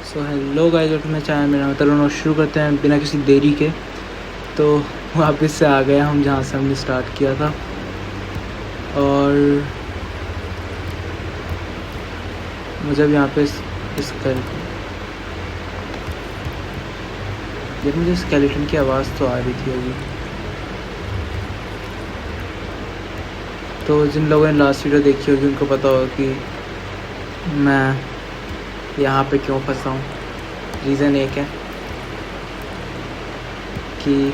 So hello guys, welcome to my channel. मेरा नाम तरुण और शुरू करते हैं बिना किसी देरी के। तो वापस से आ गए हम जहाँ से हमने स्टार्ट किया था। और मुझे अब यहाँ पे जब मुझे स्केलेटन की आवाज़ तो आ रही थी अभी। तो जिन लोगों ने लास्ट वीडियो देखी होगी उनको पता होगा कि मैं यहाँ पे क्यों फंसा हूँ। रीज़न एक है कि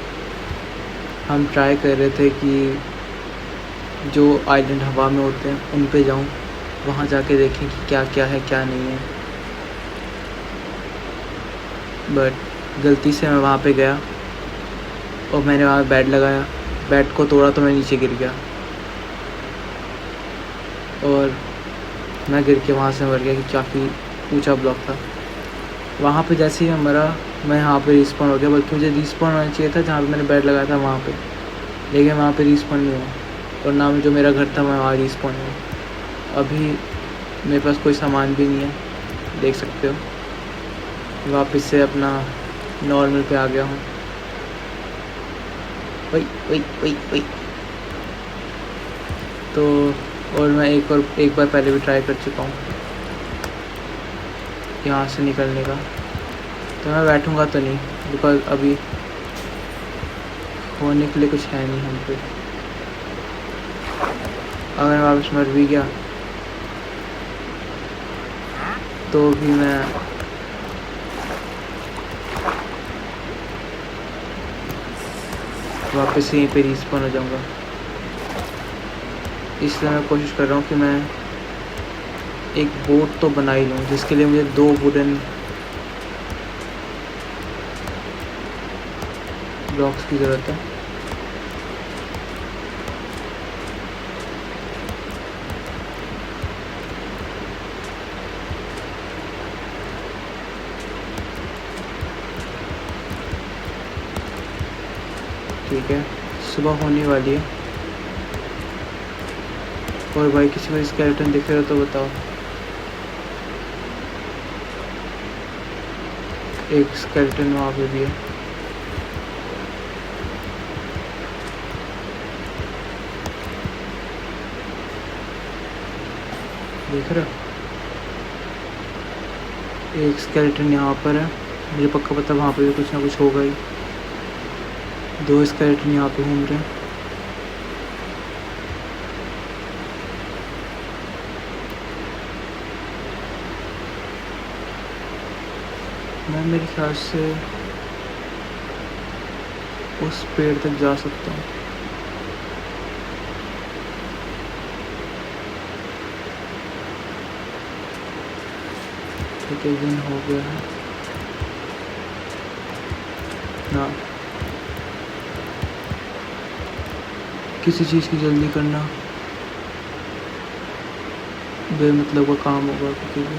हम ट्राई कर रहे थे कि जो आइलैंड हवा में होते हैं उन पे जाऊँ, वहाँ जाके देखें कि क्या क्या है क्या नहीं है। बट गलती से मैं वहाँ पे गया और मैंने वहाँ बेड लगाया, बेड को तोड़ा तो मैं नीचे गिर गया और मैं गिर के वहाँ से मर गया कि काफ़ी ऊंचा ब्लॉक था। वहाँ पे जैसे ही मैं मरा, मैं यहाँ पे रिस्पॉन हो गया, बल्कि मुझे रिस्पॉन होना चाहिए था जहाँ पे मैंने बेड लगाया था वहाँ पे, लेकिन वहाँ पे रिस्पॉन नहीं हुआ। और ना जो मेरा घर था मैं वहाँ रिस्पॉन हुआ। अभी मेरे पास कोई सामान भी नहीं है, देख सकते हो। वापस से अपना नॉर्मल पे आ गया हूँ। वही वही वही वही। तो और मैं एक बार पहले भी ट्राई कर चुका हूँ यहाँ से निकलने का। तो मैं बैठूँगा तो नहीं, बिकॉज अभी होने के लिए कुछ है नहीं हम पे। अगर मैं वापस मर भी गया तो भी मैं वापस यहीं पे रिस्पॉन हो जाऊँगा। इसलिए मैं कोशिश कर रहा हूँ कि मैं एक बोट तो बना ही लूँ, जिसके लिए मुझे 2 वुडन ब्लॉक्स की ज़रूरत है। ठीक है, सुबह होने वाली है। और भाई किसी को स्केलेटन दिख रहा हो तो बताओ। एक स्केलेटन वहाँ पे भी है। देख रहे हो, एक स्केलेटन यहाँ पर है। मुझे पक्का पता वहाँ पे भी कुछ ना कुछ होगा ही। 2 स्केलेटन यहाँ पे घूम रहे हैं। मैं मेरे ख्याल से उस पेड़ तक जा सकता हूँ। ठीक है, दिन हो गया है ना। किसी चीज़ की जल्दी करना बेमतलब का काम होगा किसी भी।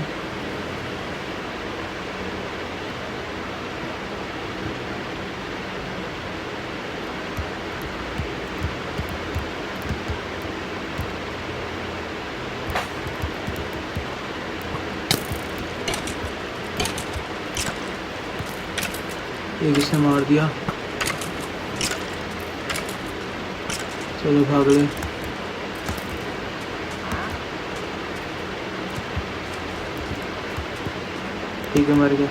एक इसने मार दिया। चलो भाग ले। ठीक है, मर गया।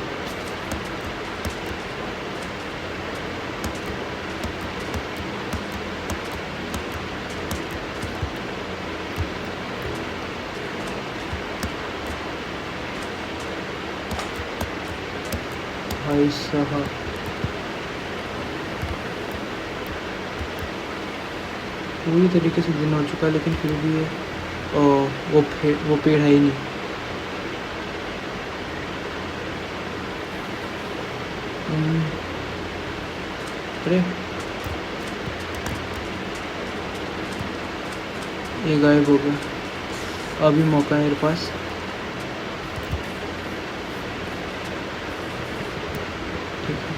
भाई साहब, पूरी तरीके से दिन हो चुका है, लेकिन फिर भी वो पेड़ है ही नहीं। अरे ये गायब हो गया। अभी मौका है मेरे पास। ठीक है,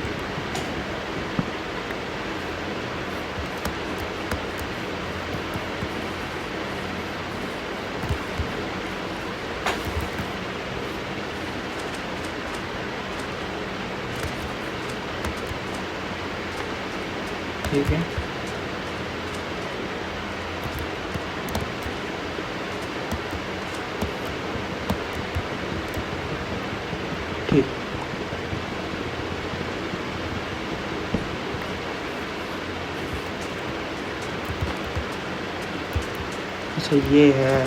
ठीक है, ठीक। अच्छा ये है,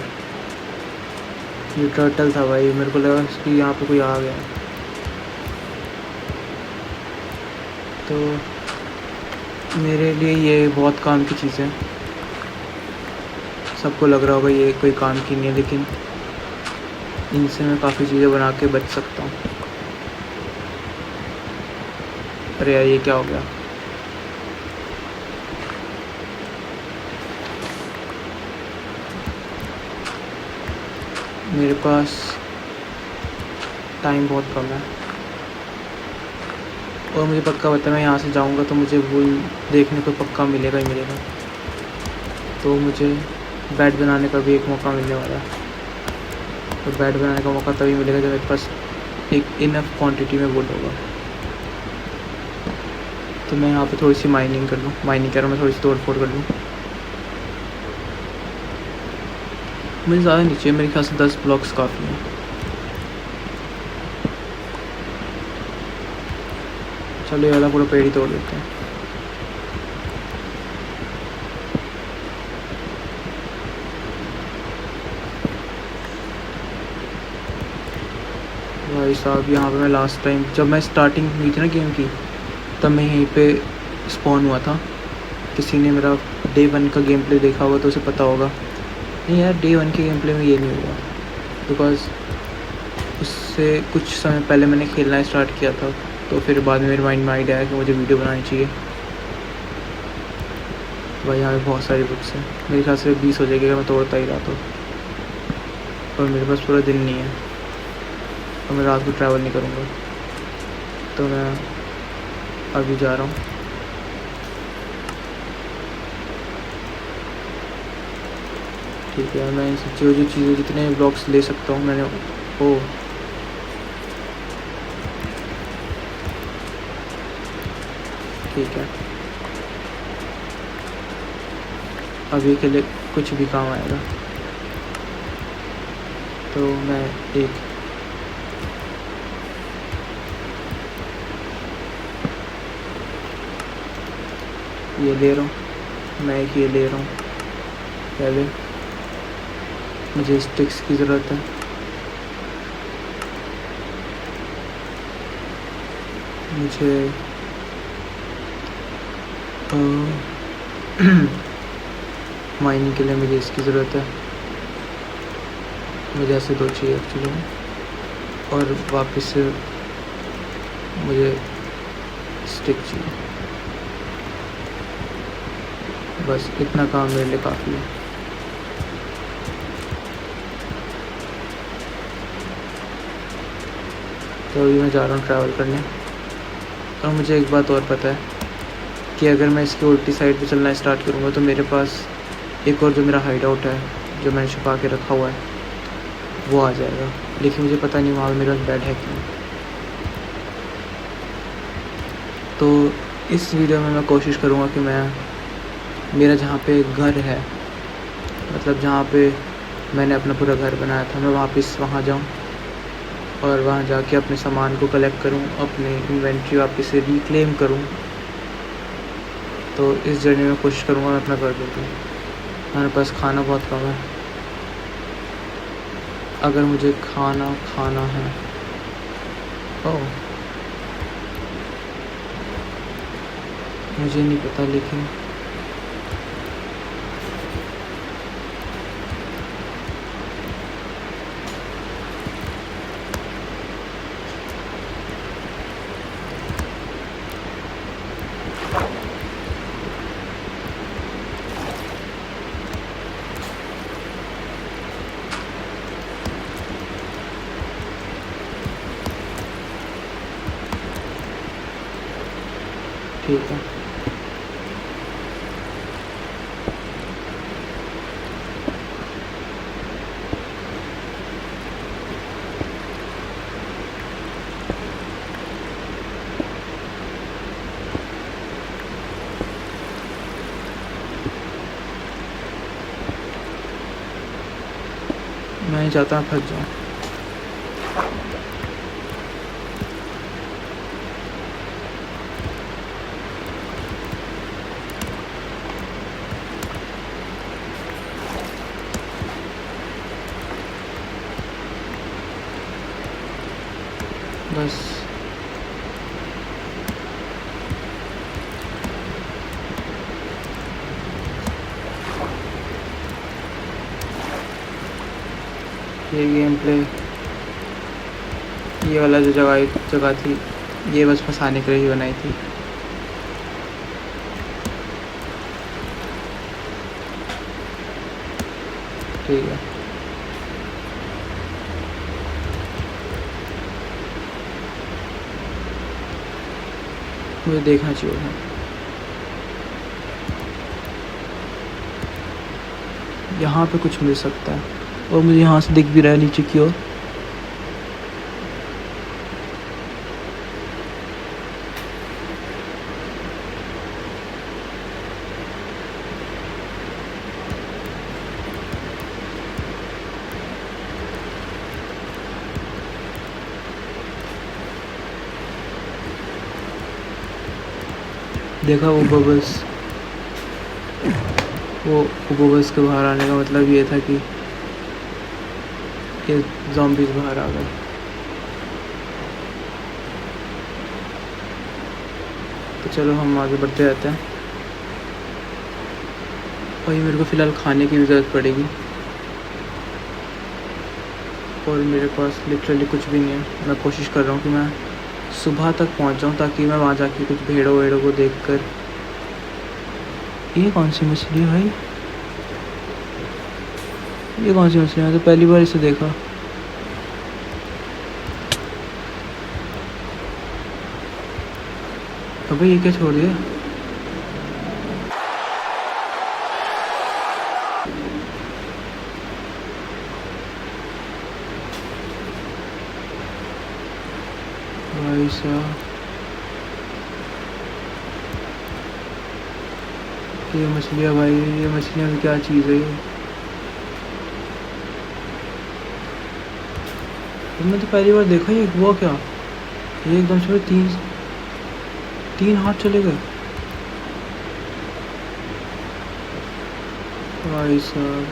ये टर्टल था भाई, मेरे को लगा कि यहाँ पे कोई आ गया। तो मेरे लिए ये बहुत काम की चीज़ है। सबको लग रहा होगा ये कोई काम की नहीं है, लेकिन इनसे मैं काफ़ी चीज़ें बना के बच सकता हूँ। अरे यार ये क्या हो गया? मेरे पास टाइम बहुत कम है और मुझे पक्का पता है मैं यहाँ से जाऊँगा तो मुझे वो देखने को पक्का मिलेगा ही मिलेगा। तो मुझे बेड बनाने का भी एक मौका मिलने वाला है। तो बेड बनाने का मौका तभी मिलेगा जब मेरे पास एक इनफ क्वांटिटी में वुड होगा। तो मैं यहाँ पे थोड़ी सी माइनिंग कर लूँ, माइनिंग कह रहा हूँ, मैं थोड़ी सी तोड़ फोड़ कर लूँ। मुझे ज़्यादा नहीं चाहिए, मेरे ख्याल से 10 ब्लॉक्स काफ़ी हैं। चलो ये वाला पूरा पेड़ ही तोड़ देते हैं। भाई साहब यहाँ पे मैं लास्ट टाइम जब मैं स्टार्टिंग हुई थी ना गेम की, तब मैं यहीं पे स्पॉन हुआ था। किसी ने मेरा डे 1 का गेम प्ले देखा होगा तो उसे पता होगा। नहीं यार, डे 1 के गेम प्ले में ये नहीं हुआ, बिकॉज़ उससे कुछ समय पहले मैंने खेलना स्टार्ट किया था। तो फिर बाद में मेरे माइंड में आइडिया आया कि मुझे वीडियो बनानी चाहिए। भाई यहाँ पे बहुत सारी बुक्स हैं, मेरे ख्याल से 20 हो जाएगी अगर मैं तोड़ता ही रहा तो। और मेरे पास पूरा दिन नहीं है और मैं रात को ट्रैवल नहीं करूँगा, तो मैं अभी जा रहा हूँ। ठीक है, मैं जो जो चीज़ें जितने ब्लॉक्स ले सकता हूँ मैंने ओ ठीक है, अभी के लिए कुछ भी काम आएगा। तो मैं एक ये ले रहा हूँ, मैं एक ये ले रहा हूँ। पहले मुझे स्टिक्स की ज़रूरत है। मुझे माइनिंग के लिए मुझे इसकी ज़रूरत है। मुझे ऐसे 2 चाहिए एक्चुअली में, और वापस से मुझे स्टिक चाहिए। बस इतना काम मेरे लिए काफ़ी है। तो अभी मैं जा रहा हूँ ट्रैवल करने। और मुझे एक बात और पता है कि अगर मैं इसकी उल्टी साइड पे चलना स्टार्ट करूँगा तो मेरे पास एक और जो मेरा हाइड आउट है, जो मैंने छुपा के रखा हुआ है, वो आ जाएगा। लेकिन मुझे पता नहीं वहाँ मेरे पास बेड है कि नहीं। तो इस वीडियो में मैं कोशिश करूँगा कि मेरा जहाँ पे घर है, मतलब जहाँ पे मैंने अपना पूरा घर बनाया था, मैं वापस वहाँ जाऊँ और वहाँ जाके अपने सामान को कलेक्ट करूँ, अपने इन्वेंट्री वापस से रिक्लेम करूँ। तो इस जर्नी में कोशिश करूँगा मैं अपना कर दूँ। मेरे पास खाना बहुत कम है। अगर मुझे खाना है, ओह मुझे नहीं पता, लेकिन ठीक है। नहीं चाहता मैं फंस जाऊँ। बस ये गेम प्ले, ये वाला जो जगह थी ये बस फंसाने के लिए ही बनाई थी। ठीक है, मुझे देखना चाहिए था। यहाँ पे कुछ मिल सकता है और मुझे यहाँ से दिख भी रहा है नीचे की ओर। देखा वो बबल्स के बाहर आने का मतलब ये था कि ये ज़ॉम्बीज़ बाहर आ गए। तो चलो हम आगे बढ़ते रहते हैं। और ये मेरे को फ़िलहाल खाने की भी ज़रूरत पड़ेगी और मेरे पास लिटरली कुछ भी नहीं है। मैं कोशिश कर रहा हूँ कि मैं सुबह तक पहुँच जाऊँ ताकि मैं वहाँ जाके कुछ भेड़ों को देखकर। ये कौन सी मछली है भाई? ये कौन सी मछली है? मैं तो पहली बार इसे देखा। अबे ये क्या छोड़ दिया? भाई साहब, ये मछलियाँ भाई, ये मछलियाँ भी क्या चीज़ है ये? मैं तो पहली बार देखा। ये हुआ क्या? ये एकदम से तीन हाथ चले गए भाई साहब।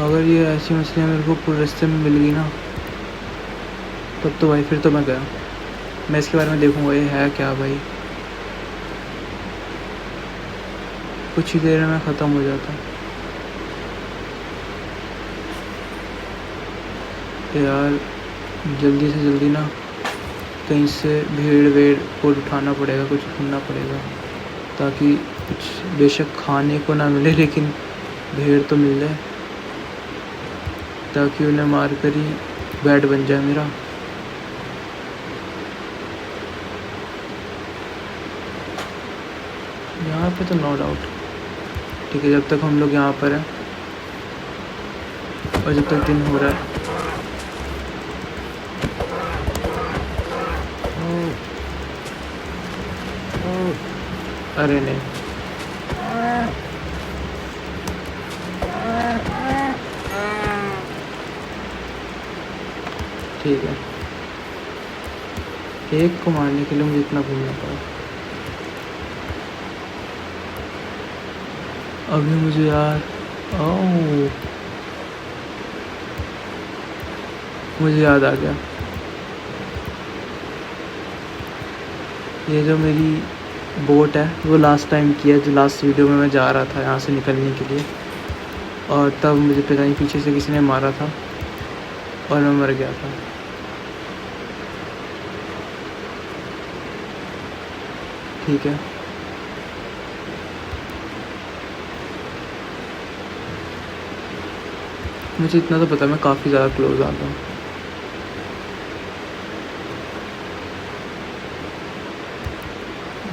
अगर ये ऐसी मछलियाँ मेरे को पूरे रास्ते में मिल गई ना तब तो भाई फिर तो मैं गया। मैं इसके बारे में देखूंगा ये है क्या भाई। कुछ ही देर में ख़त्म हो जाता यार। जल्दी से जल्दी ना कहीं से भेड़ को उठाना पड़ेगा, कुछ ढूंढना पड़ेगा ताकि कुछ बेशक खाने को ना मिले लेकिन भेड़ तो मिल जाए ताकि उन्हें मार कर ही बैट बन जाए मेरा। यहाँ पे तो नो डाउट ठीक है जब तक हम लोग यहाँ पर हैं और जब तक दिन हो रहा है। अरे नहीं, ठीक है। एक को मारने के लिए मुझे इतना घूमना पड़ा। अभी मुझे यार मुझे याद आ गया। ये जो मेरी बोट है वो लास्ट टाइम की है, जो लास्ट वीडियो में मैं जा रहा था यहाँ से निकलने के लिए और तब मुझे पता नहीं पीछे से किसी ने मारा था और मैं मर गया था। ठीक है, मुझे इतना तो पता मैं काफ़ी ज़्यादा क्लोज आ गया हूँ।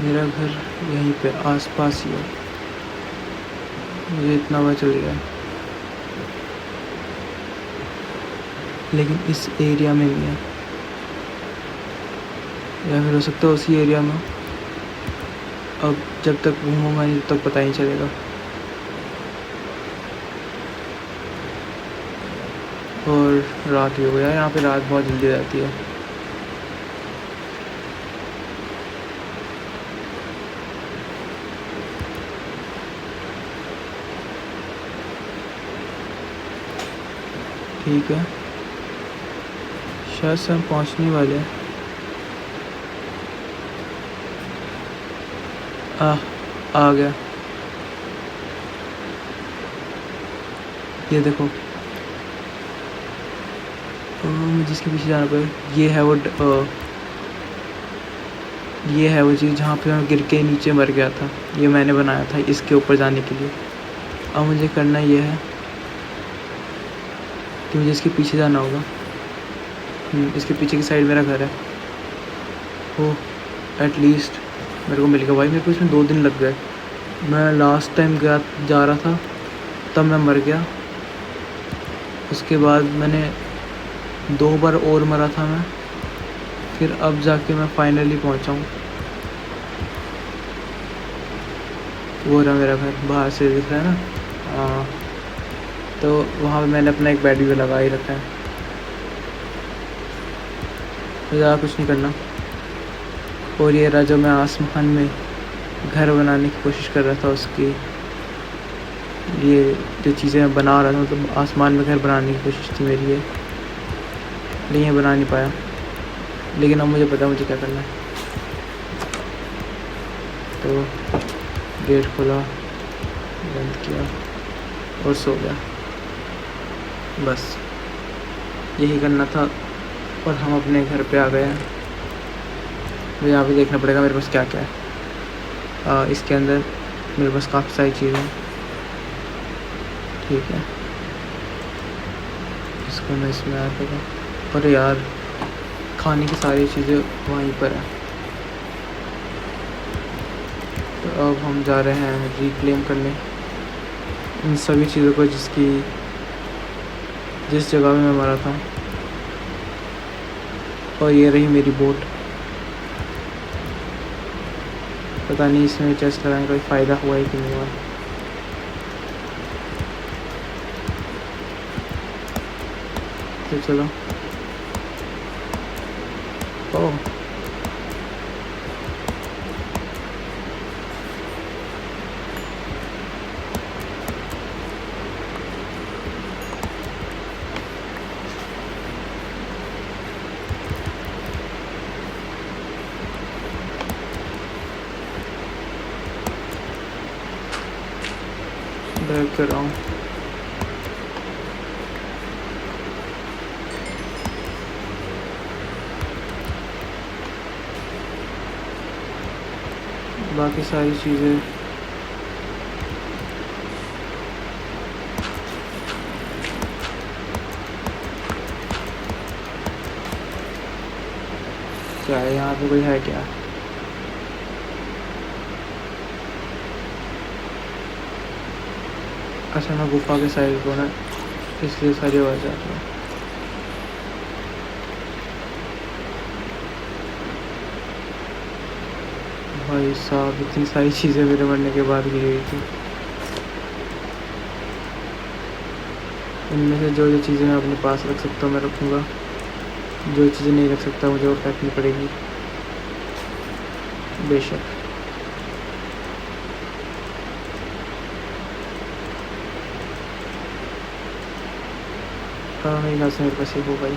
मेरा घर यहीं पे आसपास ही है, मुझे इतना पता चल गया। लेकिन इस एरिया में नहीं है, या फिर हो सकता है उसी एरिया में। अब जब तक घूमूंगा नहीं तब तक पता ही चलेगा। और रात भी हो गया। यहाँ पे रात बहुत जल्दी हो जाती है। ठीक है, शायद से हम पहुँचने वाले हैं। आ गया। ये देखो, जिसके पीछे जाना पड़ेगा। ये है वो चीज़ जहाँ पे मैं गिर के नीचे मर गया था। ये मैंने बनाया था इसके ऊपर जाने के लिए। अब मुझे करना ये है कि मुझे इसके पीछे जाना होगा। इसके पीछे की साइड मेरा घर है। ओह, एटलीस्ट मेरे को मिल गया भाई। मेरे को इसमें 2 दिन लग गए। मैं लास्ट टाइम जा रहा था तब मैं मर गया। उसके बाद मैंने 2 बार और मरा था मैं। फिर अब जाके मैं फाइनली पहुंचा हूँ। वो रहा मेरा घर, बाहर से दिख रहा है ना। हाँ, तो वहाँ पे मैंने अपना एक बेड भी लगा ही रखा है। तो ज़्यादा कुछ नहीं करना। और ये रहा जो मैं आसमान में घर बनाने की कोशिश कर रहा था, उसकी ये जो चीज़ें मैं बना रहा था, मतलब आसमान में घर बनाने की कोशिश थी मेरी ये, लेकिन ये बना नहीं पाया। लेकिन अब मुझे पता है मुझे क्या करना है। तो गेट खोला, बंद किया और सो गया। बस यही करना था और हम अपने घर पे आ गए हैं। मुझे यहाँ पे देखना पड़ेगा मेरे पास क्या क्या है। इसके अंदर मेरे पास काफ़ी सारी चीज़ें। ठीक है, इसको मैं इसमें आ देगा। और यार, खाने की सारी चीज़ें वहीं पर है। तो अब हम जा रहे हैं रिक्लेम करने इन सभी चीज़ों को जिस जगह में मैं मरा था। और ये रही मेरी बोट। पता नहीं इसमें चेस्ट लगाने का कोई फ़ायदा हुआ है कि नहीं हुआ। तो चलो। ओह, बैक कर रहा हूँ। बाकी सारी चीज़ें क्या है? यहाँ पे कोई है क्या? अच्छा, मैं गुफा के साइड को ना, इसलिए सारी आवाज़ आ रही है। भाई साहब, इतनी सारी चीज़ें मेरे मरने के बाद गिरी हुई थी। इनमें से जो चीज़ें मैं अपने पास रख सकता हूँ मैं रखूँगा। जो चीज़ें नहीं रख सकता मुझे वो फेंकनी पड़ेगी, बेशक। हाँ, मेरे ख्याल से मेरे पास ही होगा ही।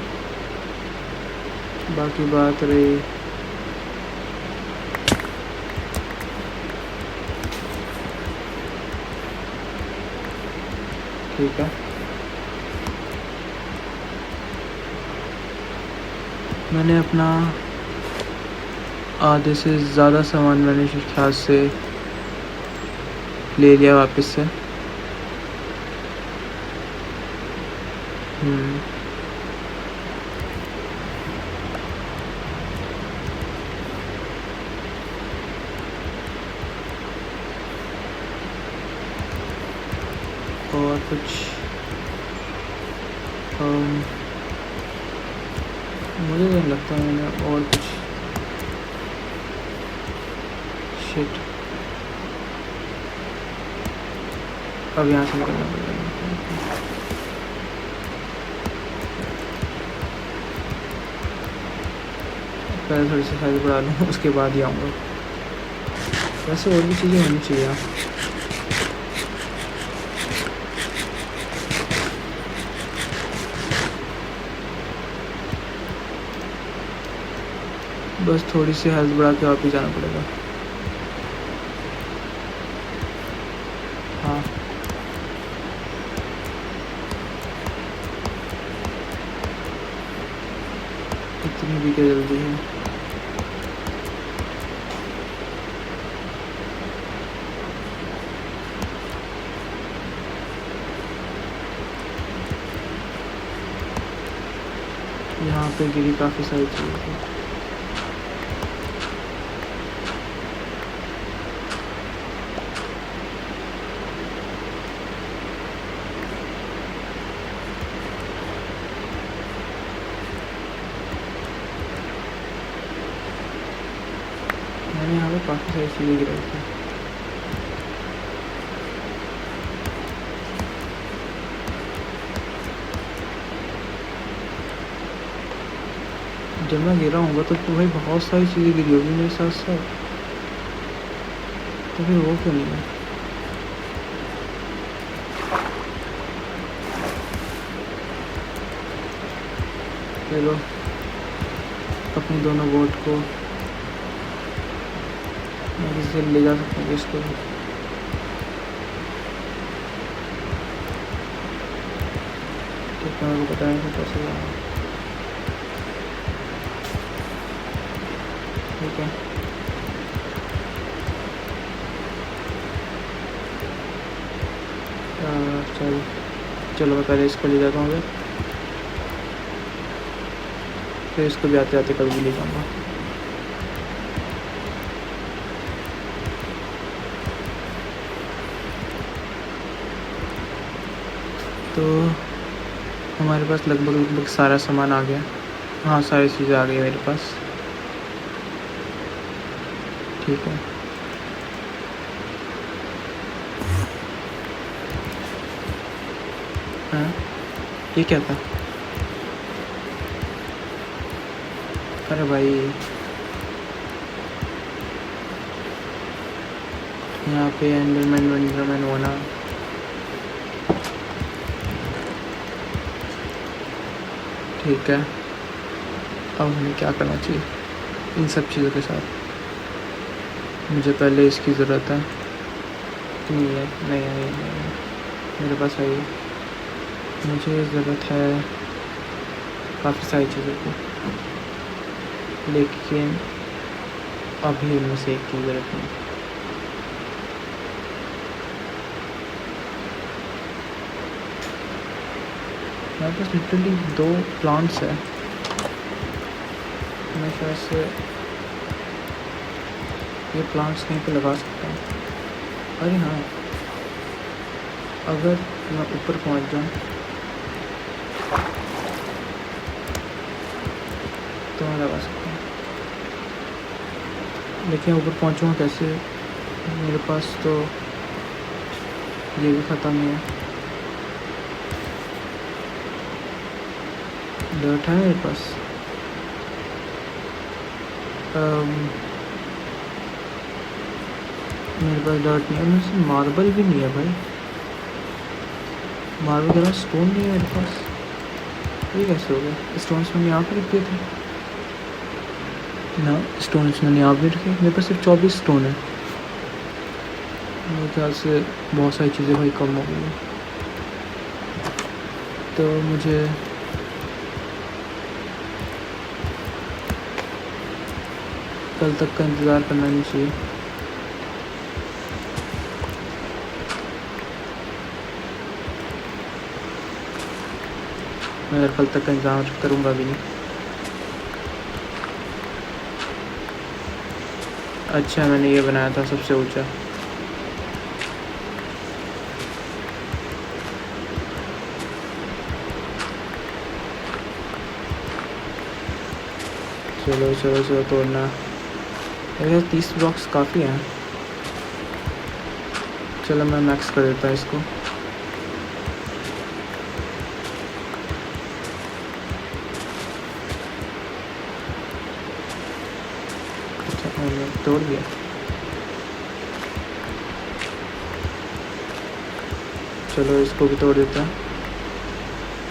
बाकी बात रही ठीक है। मैंने अपना आधे से ज़्यादा सामान मैंने ख्याल से ले लिया वापस से। और कुछ मुझे नहीं लगता मैंने और कुछ शिट। अब यहाँ से निकलना पड़ेगा। पहले थोड़ी सी साइज बढ़ा लूँ, उसके बाद ही आऊँगा। वैसे और भी चीज़ें होनी चाहिए यहाँ। बस थोड़ी सी हेल्थ बढ़ा के वापस जाना पड़ेगा। हाँ, इतनी भी क्या जल्दी है। यहाँ पे गिरी काफ़ी सारी चीज़ें थी। मैंने यहाँ पे काफ़ी सारी चीज़ें गिराई थी। जब मैं गिरा हूँगा तो भाई बहुत सारी चीज़ें गिरी होगी मेरे साथ साथ, तो फिर वो क्यों नहीं है। चलो अपनी दोनों बोट को मैं किसी से ले जा सकता हूँ इसको। तो मेरे को पता है कैसे जाना। ठीक है, चलो मैं पहले इसको ले जाता हूँ, फिर इसको भी आते आते कभी भी ले जाऊँगा। तो हमारे पास लगभग सारा सामान आ गया। हाँ, सारी चीज़ें आ गई मेरे पास। ठीक है, हाँ, ये क्या था? अरे भाई, यहाँ पे एंडरमैन होना। ठीक है, अब हमें क्या करना चाहिए इन सब चीज़ों के साथ? मुझे पहले इसकी ज़रूरत है। नहीं है, नहीं, मेरे पास है। मुझे ज़रूरत है काफ़ी सारी चीज़ों की, लेकिन अभी इनमें से एक की ज़रूरत नहीं। मेरे पास लिटरली 2 प्लांट्स है। मैं शायद से ये प्लांट्स कहीं पे लगा सकता हूँ। अरे हाँ, अगर मैं ऊपर पहुँच जाऊँ तो मैं लगा सकता हूँ, लेकिन ऊपर पहुँचूँगा कैसे? मेरे पास तो ये भी ख़त्म है। डर्ट है मेरे पास। मेरे पास डर्ट नहीं है, मेरे पास मार्बल भी नहीं है भाई। मार्बल के अलावा स्टोन नहीं है मेरे पास। ये कैसे हो गया? स्टोन्स मैंने यहाँ पर रख दिए थे ना। स्टोन्स मैंने यहाँ पर रखे। मेरे पास सिर्फ 24 स्टोन है। मेरे ख्याल से बहुत सारी चीज़ें भाई कम हो गई हैं, तो मुझे कल तक का इंतज़ार करना नहीं चाहिए। मैं अगर कल तक का इंतज़ार करूँगा भी नहीं। अच्छा, मैंने ये बनाया था सबसे ऊंचा। चलो तोड़ना। अगर 30 ब्लॉक्स काफ़ी हैं। चलो मैं मैक्स कर देता हूँ इसको। मैंने तोड़ दिया। चलो इसको भी तोड़ देते हैं।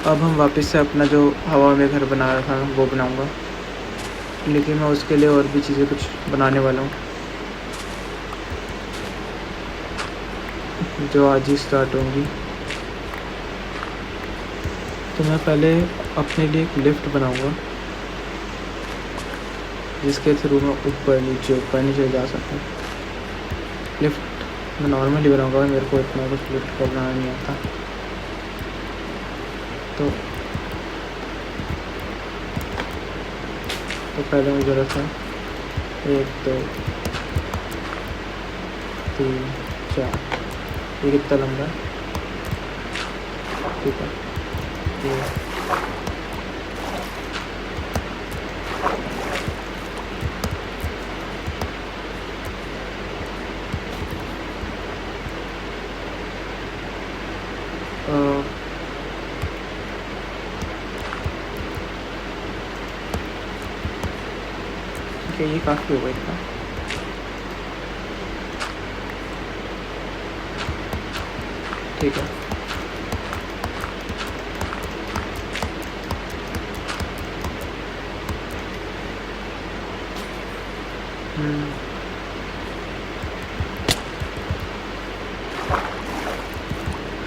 अब हम वापस से अपना जो हवा में घर बना रहा था वो बनाऊंगा, लेकिन मैं उसके लिए और भी चीज़ें कुछ बनाने वाला हूँ जो आज ही स्टार्ट होंगी। तो मैं पहले अपने लिए एक लिफ्ट बनाऊंगा जिसके थ्रू मैं ऊपर नीचे जा सकूँ। लिफ्ट मैं नॉर्मली बनाऊंगा, मेरे को इतना कुछ लिफ्ट का बनाना नहीं आता। तो पहले मुझे ज़रूरत है 1 2 3 4। ये कितना लंबा है? ठीक है, ये ठीक है, ये काफ़ी होगा इतना। ठीक है,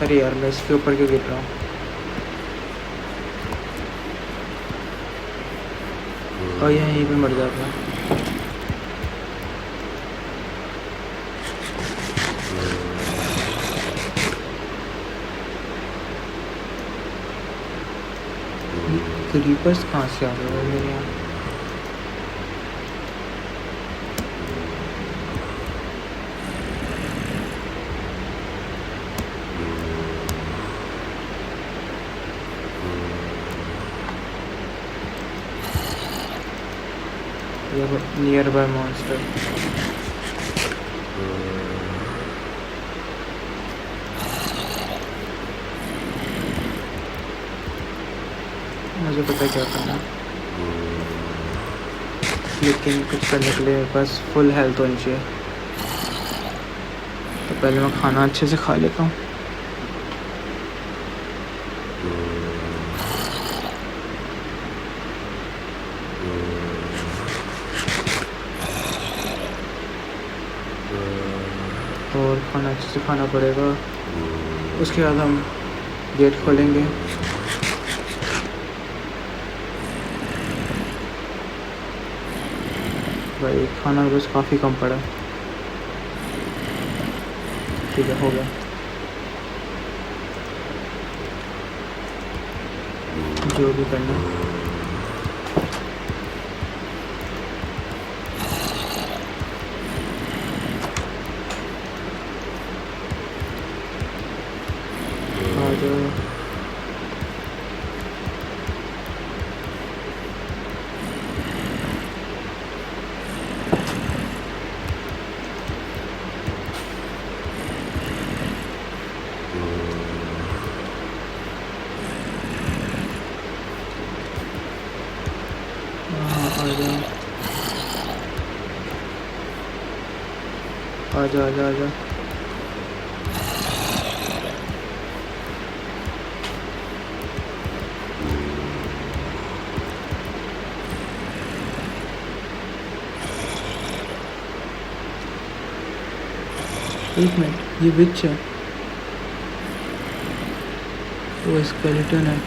अरे यार मैं इसके ऊपर क्यों गिर रहा हूँ? और यहीं पे मर जाता है। क्रीपर्स कहाँ से आ गए वो मेरे यहाँ? Near by monster. मुझे पता है क्या करना है, लेकिन कुछ करने के लिए मेरे पास फुल हेल्थ होनी चाहिए। तो पहले मैं खाना अच्छे से खा लेता हूँ। और खाना अच्छे से खाना पड़ेगा। उसके बाद हम गेट खोलेंगे। भाई खाना बस काफ़ी कम पड़ा। ठीक है, हो गया। जो भी करना आ जाओ। आजा आजा आजा। एक मिनट, ये विच है? वो स्केलेटन है।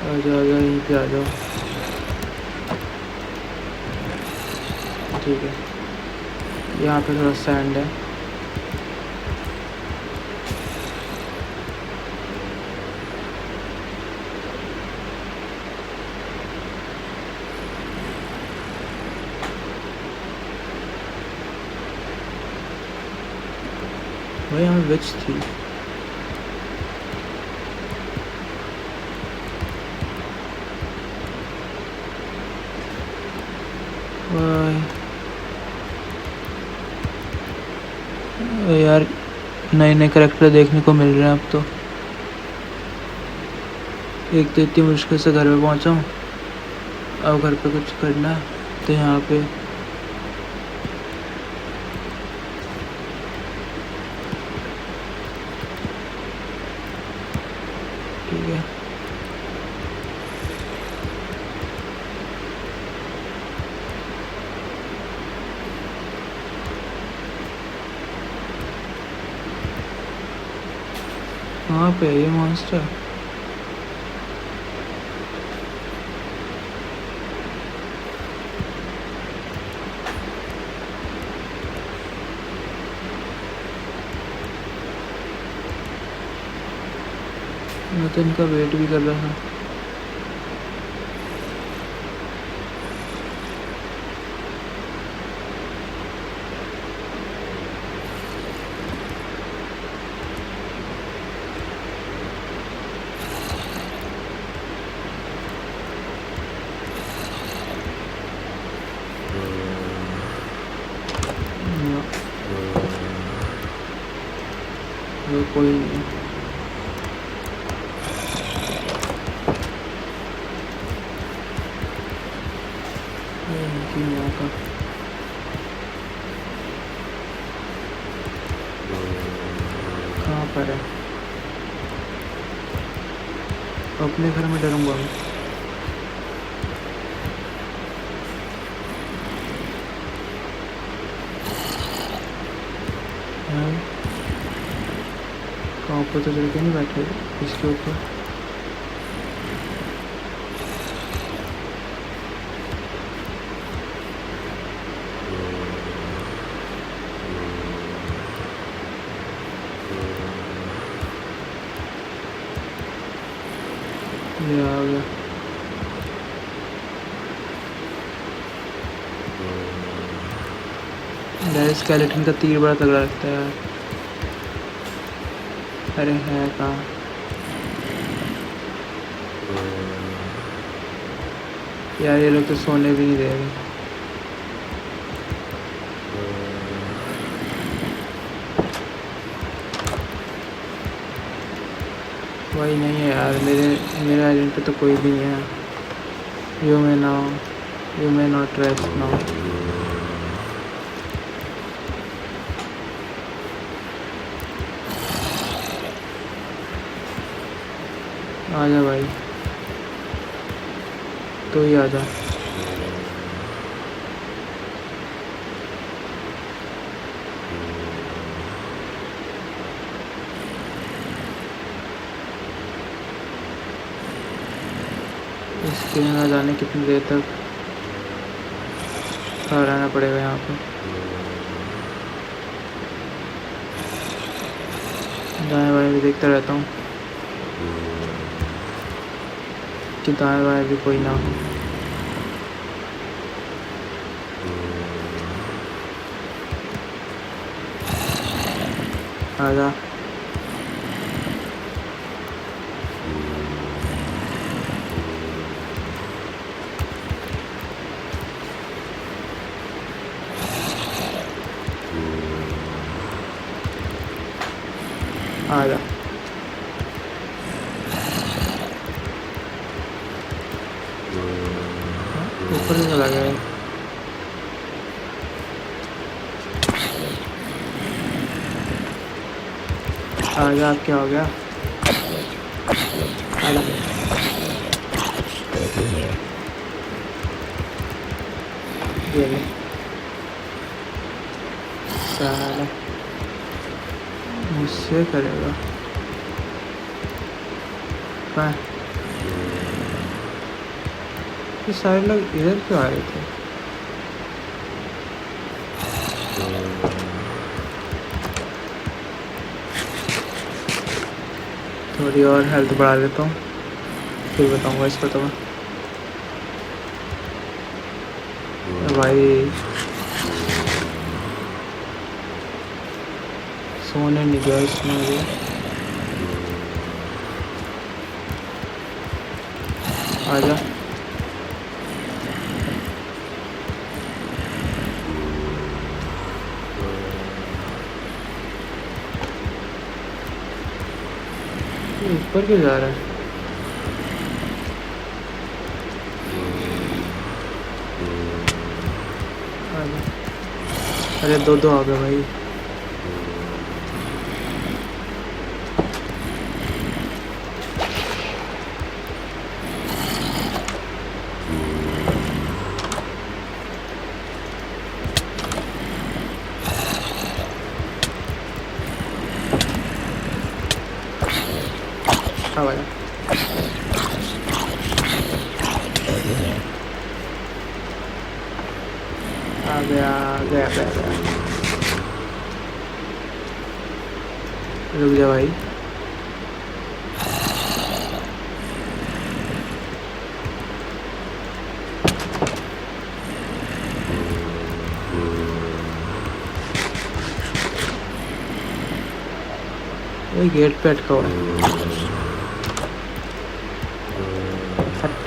आ जाओ यहीं पे आ जाओ। ठीक है, यहाँ पे थोड़ा सैंड है। भाई यहाँ विच थी। यार नए नए करैक्टर देखने को मिल रहे हैं अब तो। एक तो इतनी मुश्किल से घर पे पहुंचा हूँ, अब घर पे कुछ करना है तो यहाँ पे ठीक है। कहाँ पे है ये मॉन्स्टर? मैं तो इनका वेट भी कर रहा था। कोई नहीं। का कहाँ पर है? अपने घर में डरूंगा मैं। कहाँ पर तो चल के नहीं बैठे इसके ऊपर। ये आ गया। स्केलेटन का तीर बड़ा तगड़ा लगता है यार। अरे है कहाँ? यार ये लोग तो सोने भी नहीं दे रहे। वही नहीं है यार, मेरे आइलैंड पे तो कोई भी नहीं है। You may not rest now. आजा भाई, तो ही आजा। इसके ना जाने कितनी देर तक खड़ा रहना पड़ेगा यहाँ पे। दाएं बाएं भी देखता रहता हूँ कि दाएं बाएं भी कोई ना हो। आजा। आजा। ऊपर से चला गया। आजा, अब क्या हो गया? आजा। ये ले साला, मुझसे करेगा। ये सारे लोग इधर क्यों आ रहे थे? थोड़ी और हेल्थ बढ़ा लेता हूँ, फिर बताऊँगा इसको तो मैं। भाई सोने नहीं गया इसमें मुझे। आजा। ये ऊपर क्यों जा रहा है? अरे दो दो आ गए भाई। हाँ भाई आ गया गया गया गया। रुक जा भाई। ये गेट पे अटका हुआ है। हट।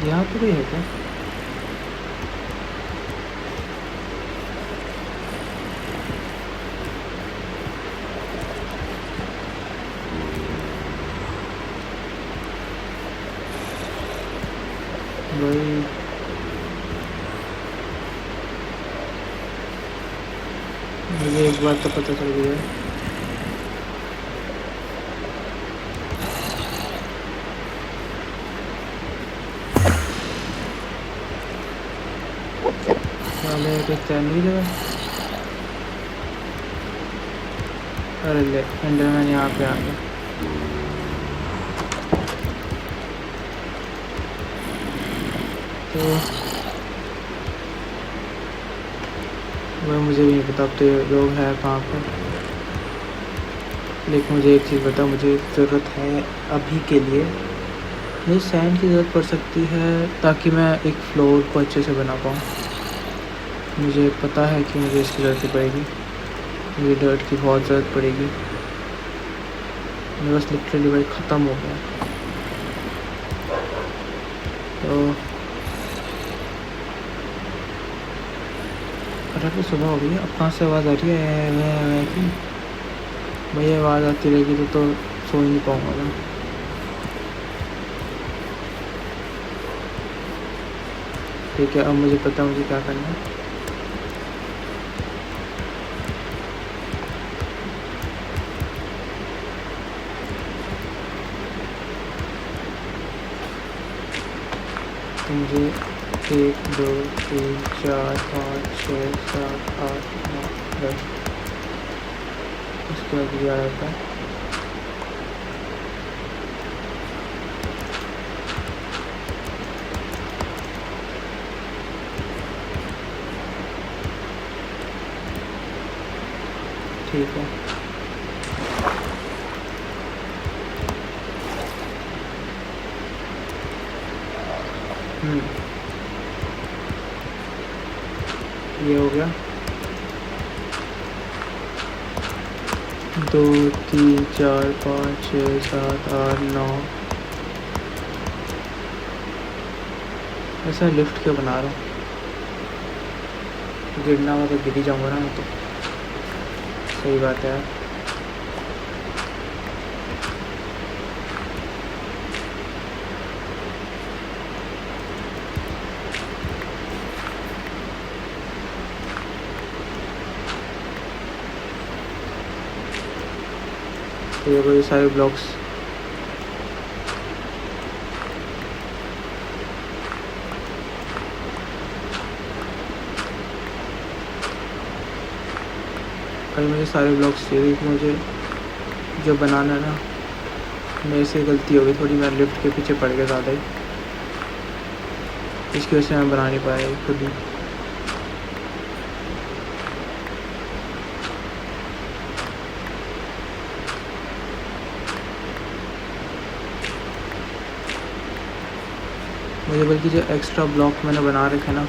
यहाँ पे भी है क्या? भाई मुझे एक बात तो पता चल गई है। वाले देखते हैं नहीं जगह। अरे ले एंडरमैन यहाँ पे आ गया। तो वह मुझे भी नहीं पता अब तो ये लोग हैं कहाँ पे। लेकिन मुझे एक चीज़ बता, मुझे ज़रूरत है अभी के लिए, मुझे सैंड की ज़रूरत पड़ सकती है ताकि मैं एक फ्लोर को अच्छे से बना पाऊँ। मुझे पता है कि मुझे इसकी ज़रूरत पड़ेगी, मुझे डर्ट की बहुत ज़रूरत पड़ेगी। मेरे बस लिटरली भाई ख़त्म हो गया। तो अरे सुबह हो गई है, अब कहाँ से आवाज़ आ रही है कि भैया आवाज़ आती रहेगी तो सो ही नहीं पाऊँगा मैं। ठीक है, अब मुझे पता मुझे क्या करना है। तो मुझे 1 2 3 4 5 6 7 8 9 10 इसके बाद ये आ जाता है। ठीक है, ये हो गया। 2 3 4 5 6 7 8 9 ऐसा लिफ्ट क्यों बना रहा हूँ? गिरना हुआ तो गिर ही जाऊँगा ना मैं तो। सही बात है यार। तो ये सारे ब्लॉक्स कल मुझे सारे ब्लॉक्स चाहिए कि मुझे जो बनाना है ना, मेरे से गलती हो गई थोड़ी, मैं लिफ्ट के पीछे पड़ गया ज़्यादा ही, इसकी वजह से मैं बना नहीं पाया खुद ही। मुझे बल्कि जो एक्स्ट्रा ब्लॉक मैंने बना रखे ना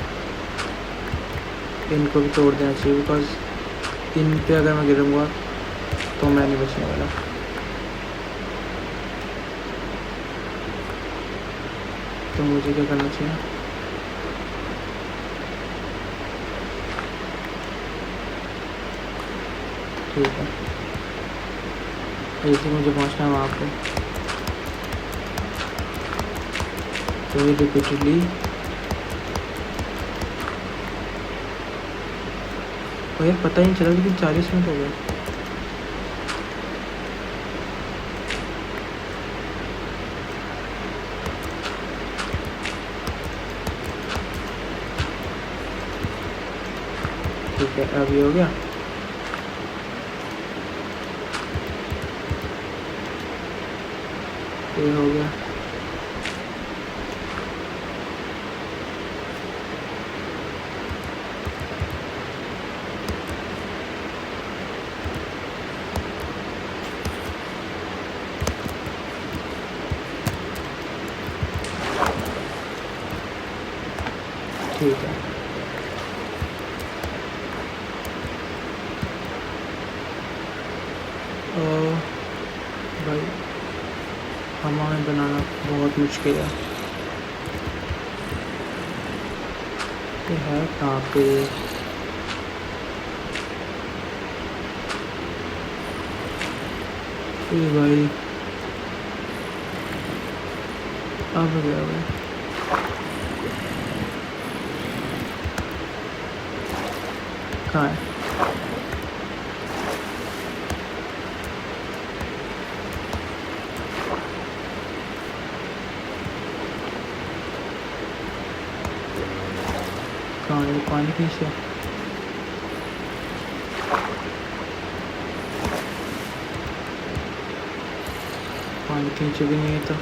इनको भी तोड़ देना चाहिए, बिकॉज इन पे अगर मैं गिरूँगा तो मैं नहीं बचने वाला। तो मुझे क्या करना चाहिए? ठीक है, ऐसे मुझे पहुंचना है वहाँ पे। तो ये रिपीटेडली और यार पता ही नहीं चला, लेकिन 40 मिनट हो गए। ठीक है, अब ये हो गया। ये हो गया। ठीक है, भाई हमारे बनाना बहुत मुश्किल है। ये है कहाँ पे? ये भाई अब गया भाई। कहाँ है? कहाँ है पानी? पीछे पानी खींचे भी नहीं है तो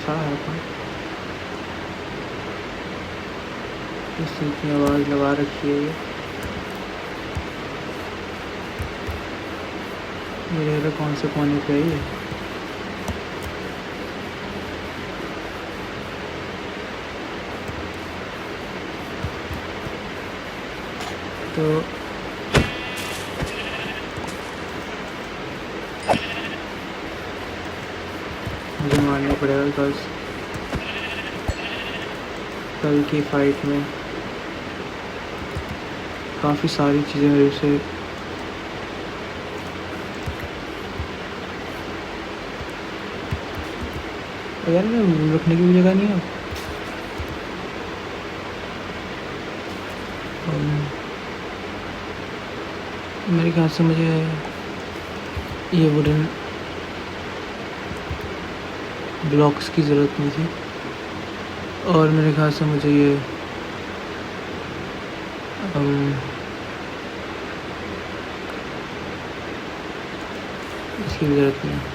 सारा है पानी। इस की आवाज़ लगा रखी है ये मेरे कौन से कोने पे है ये? तो मुझे मारना पड़ेगा, बिकॉज कल की फाइट में काफ़ी सारी चीज़ें मेरे से यार रखने की भी जगह नहीं है। मेरे ख्याल से मुझे ये वुडन ब्लॉक्स की ज़रूरत नहीं थी, और मेरे ख्याल से मुझे ये इसकी भी ज़रूरत नहीं है।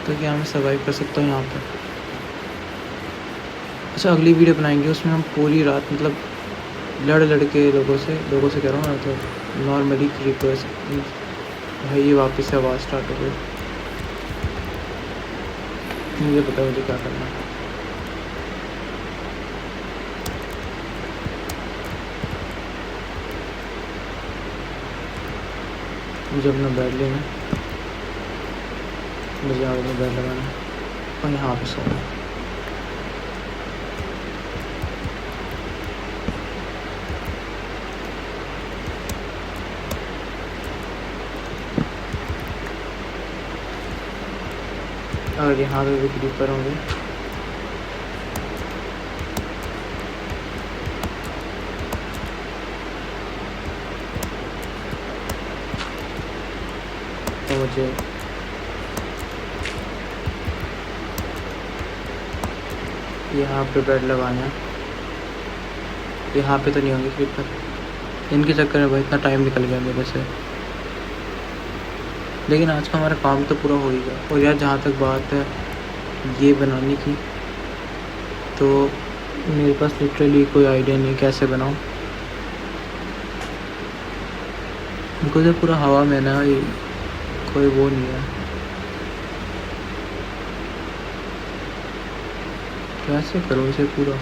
तो क्या मैं सर्वाइव कर सकता हूँ यहाँ पर? अच्छा, अगली वीडियो बनाएंगे उसमें हम पूरी रात मतलब लड़ के लोगों से कह रहा हूँ ना, तो नॉर्मली रिक्वेस्ट। भाई ये वापस से आवाज़ स्टार्ट हो गई। मुझे पता है मुझे क्या करना है। मुझे अपना बेड लेना, मुझे यहाँ अपना बेड लगाना और यहाँ पे सोना। और यहाँ पे भी क्रीपर होंगे। तो मुझे यहाँ पे बेड लगाना है। यहाँ पे तो नहीं होंगे क्रीपर, इनके चक्कर में भाई इतना टाइम निकल गया मेरे से। लेकिन आज का हमारा काम तो पूरा हो ही गया। और यार जहाँ तक बात है ये बनाने की, तो मेरे पास लिटरली कोई आइडिया नहीं कैसे बनाऊँ। बिकॉज ये पूरा हवा में ना, ये कोई वो नहीं है। कैसे करूँ इसे पूरा?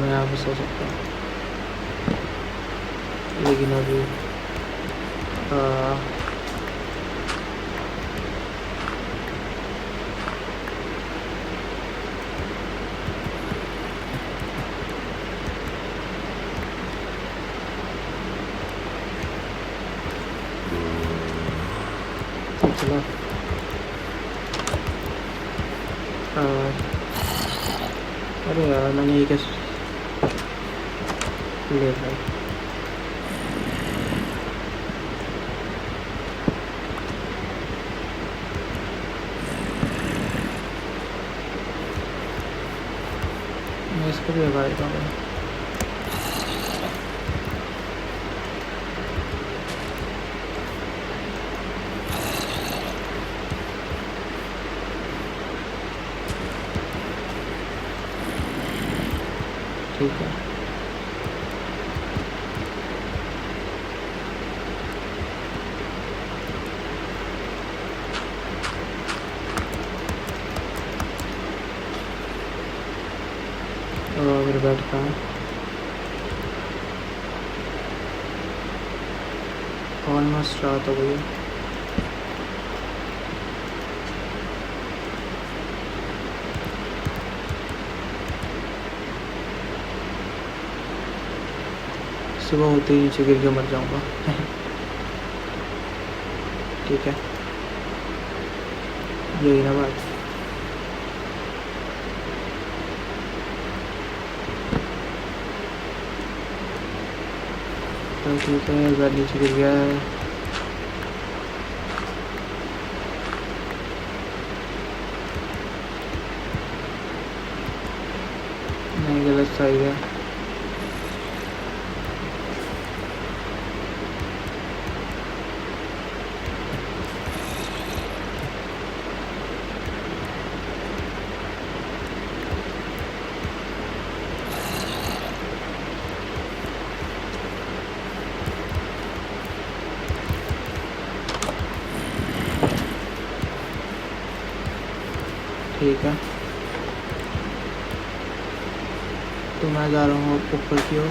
मैं यहाँ पे सो सकता हूँ, लेकिन अभी चलो अरे यार मैंने ये कैसे ले भाई। मैं इसको भी लगा देता हूँ। ठीक है, और बैठ का ऑलमोस्ट रात हो गई। सुबह होते ही नीचे गिर के मर जाऊंगा। ठीक है, यही ना बात। तो ठीक है, एक बार नीचे गिर गया है। नहीं, गलत साइड है। ठीक है, तो मैं जा रहा हूँ ऊपर की ओर,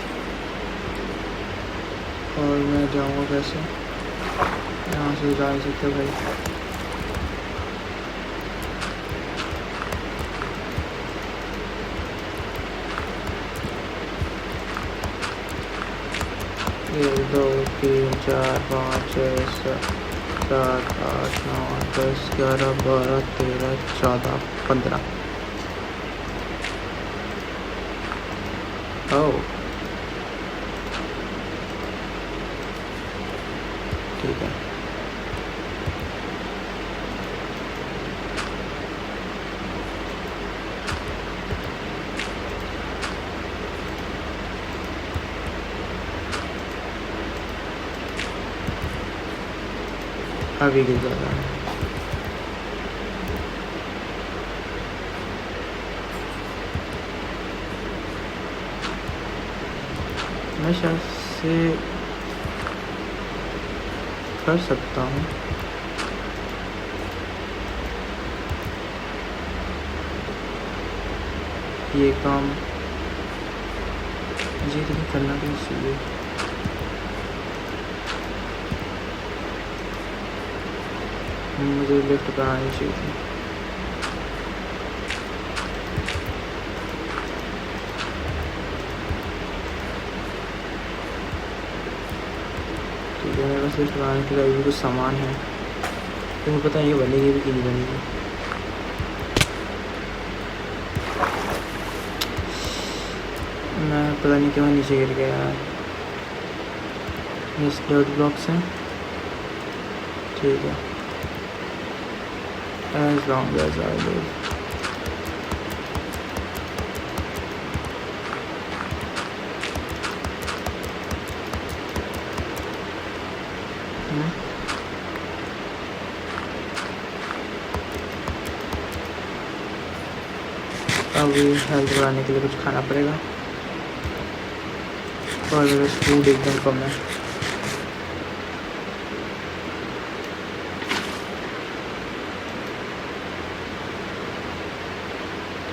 और मैं जाऊँगा कैसे? यहाँ से जा नहीं सकते भाई। एक 2 3 4 5 6 7 8 9 10 11 12 13 14 15। ओह ठीक है, अभी गिर जा रहा है। मैं शायद से कर सकता हूँ। ये काम मुझे लेकिन करना भी चाहिए। मुझे लिफ्ट करानी चाहिए थी। ठीक है, मेरे पास लिफ्ट कराने के लिए अभी कुछ सामान है, तो मुझे पता नहीं बनेगी भी कि नहीं बनेगी। मैं पता नहीं क्यों नीचे गिर गया यार। ये स्लर्ट ब्लॉक्स हैं। ठीक है, as long as I live। अभी हेल्थ बढ़ाने के लिए कुछ खाना पड़ेगा। और मेरा फूड एकदम कम है।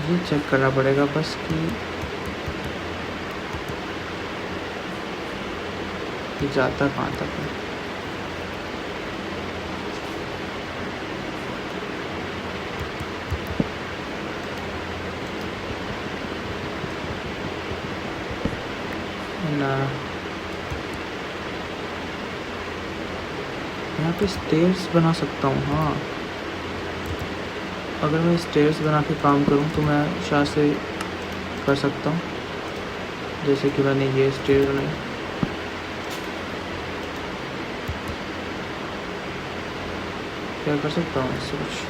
ये चेक करना पड़ेगा बस कि ये जाता कहाँ तक है। ना यहाँ पे स्टेयर्स बना सकता हूँ। हाँ, अगर मैं स्टेयर्स बना के काम करूँ तो मैं शायद से कर सकता हूँ, जैसे कि मैंने ये स्टेयर बनाई। क्या कर सकता हूँ इससे कुछ?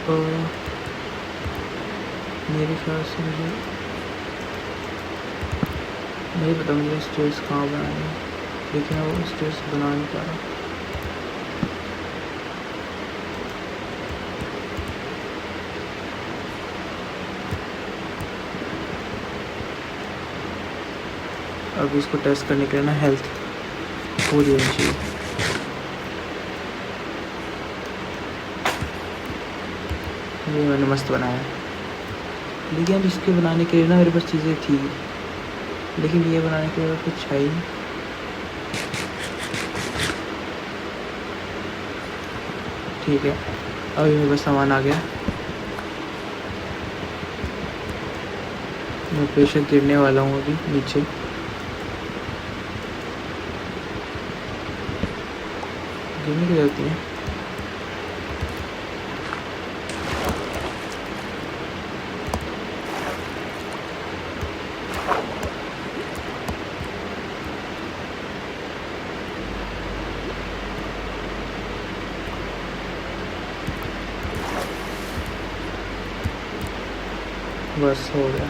तो मेरे ख्याल से मुझे नहीं पता मुझे स्टेयर्स कहाँ बनाए हैं, लेकिन वो स्टेयर्स बना नहीं पा रहा। अब इसको टेस्ट करने के लिए ना हेल्थ पूरी होनी चाहिए। ये मैंने मस्त बनाया, लेकिन अब इसके बनाने के लिए ना मेरे पास चीज़ें थी, लेकिन ये बनाने के लिए कुछ है ही। ठीक है, अभी मेरे पास सामान आ गया। मैं बेशक गिरने वाला हूँ अभी नीचे। गिरने की जरूरत नहीं है। बस हो गया।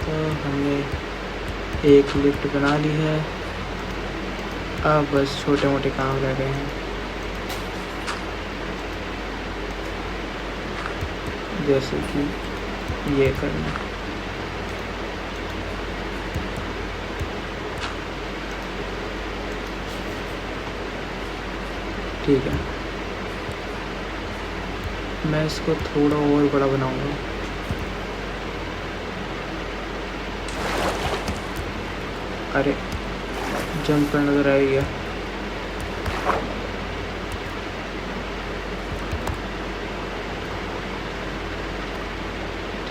तो हमने एक लिफ्ट बना ली है, अब बस छोटे मोटे काम रह गए हैं, जैसे कि ये करना। ठीक है, मैं इसको थोड़ा और बड़ा बनाऊंगा। अरे जंप करना तो रह गया।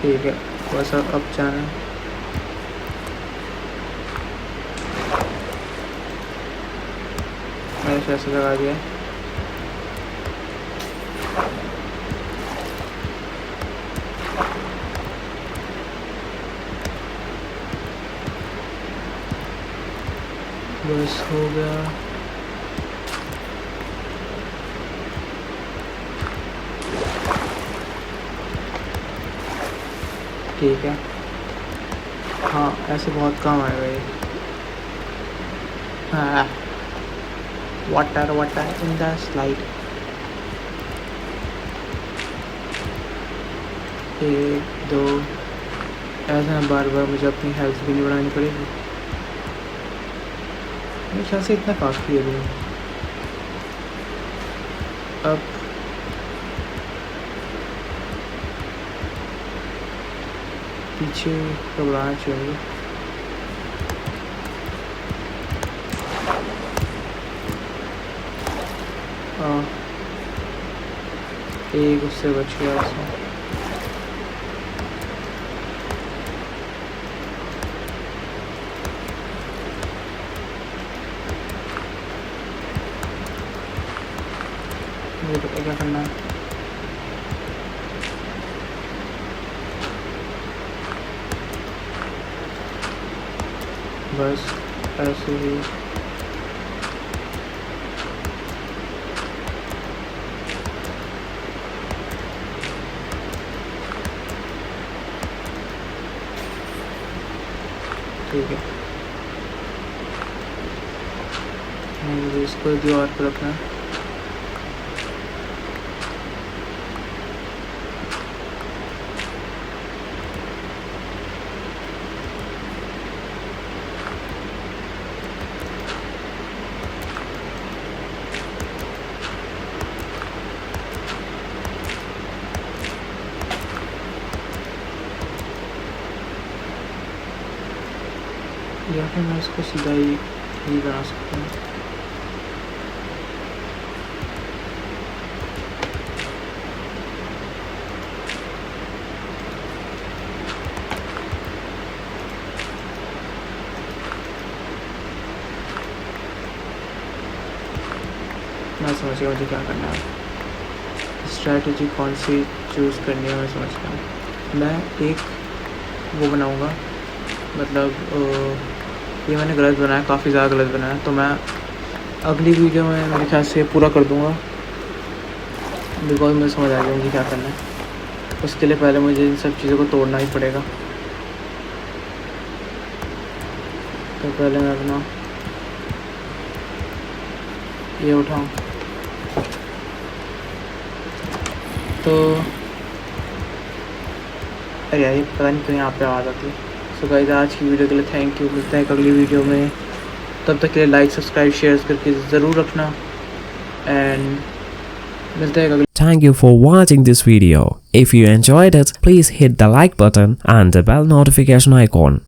ठीक है, बस अब जाना है। मैंने ऐसे लगा दिया। बस हो गया। ठीक है, हाँ ऐसे बहुत काम आएगा ये। हाँ, water water in the slide. एक दो, ऐसा ना बार बार मुझे अपनी हेल्थ भी नहीं बढ़ानी पड़ेगी। मेरे ख्याल से इतना काफ़ी है अभी। अब पीछे घबराना चाहिए। एक उससे बच गया उसमें। मुझे पता क्या करना है। बस ऐसे ही ठीक है, मुझे इसको दीवार पर रखना है। या फिर मैं इसको सीधा ही बना सकता हूँ। मैं समझ गया मुझे क्या करना है, स्ट्रैटेजी कौन सी चूज़ करनी है मैं समझ गया। मैं एक वो बनाऊँगा, मतलब ये मैंने गलत बनाया, काफ़ी ज़्यादा गलत बनाया, तो मैं अगली वीडियो में मेरे ख्याल से पूरा कर दूँगा, बिकॉज मुझे समझ आ गया मुझे क्या करना है। उसके लिए पहले मुझे इन सब चीज़ों को तोड़ना ही पड़ेगा। तो पहले मैं अपना ये उठाऊँ, तो अरे यार ये पता नहीं क्यों यहाँ पे आवाज़ आती है। सो गाइस, आज की वीडियो के लिए थैंक यू। मिलते हैं अगली वीडियो में, तब तक के लिए लाइक सब्सक्राइब शेयर करके ज़रूर रखना, एंड मिलते हैं अगली। Thank you for watching this video. If you enjoyed it, please hit the like button and the bell notification icon.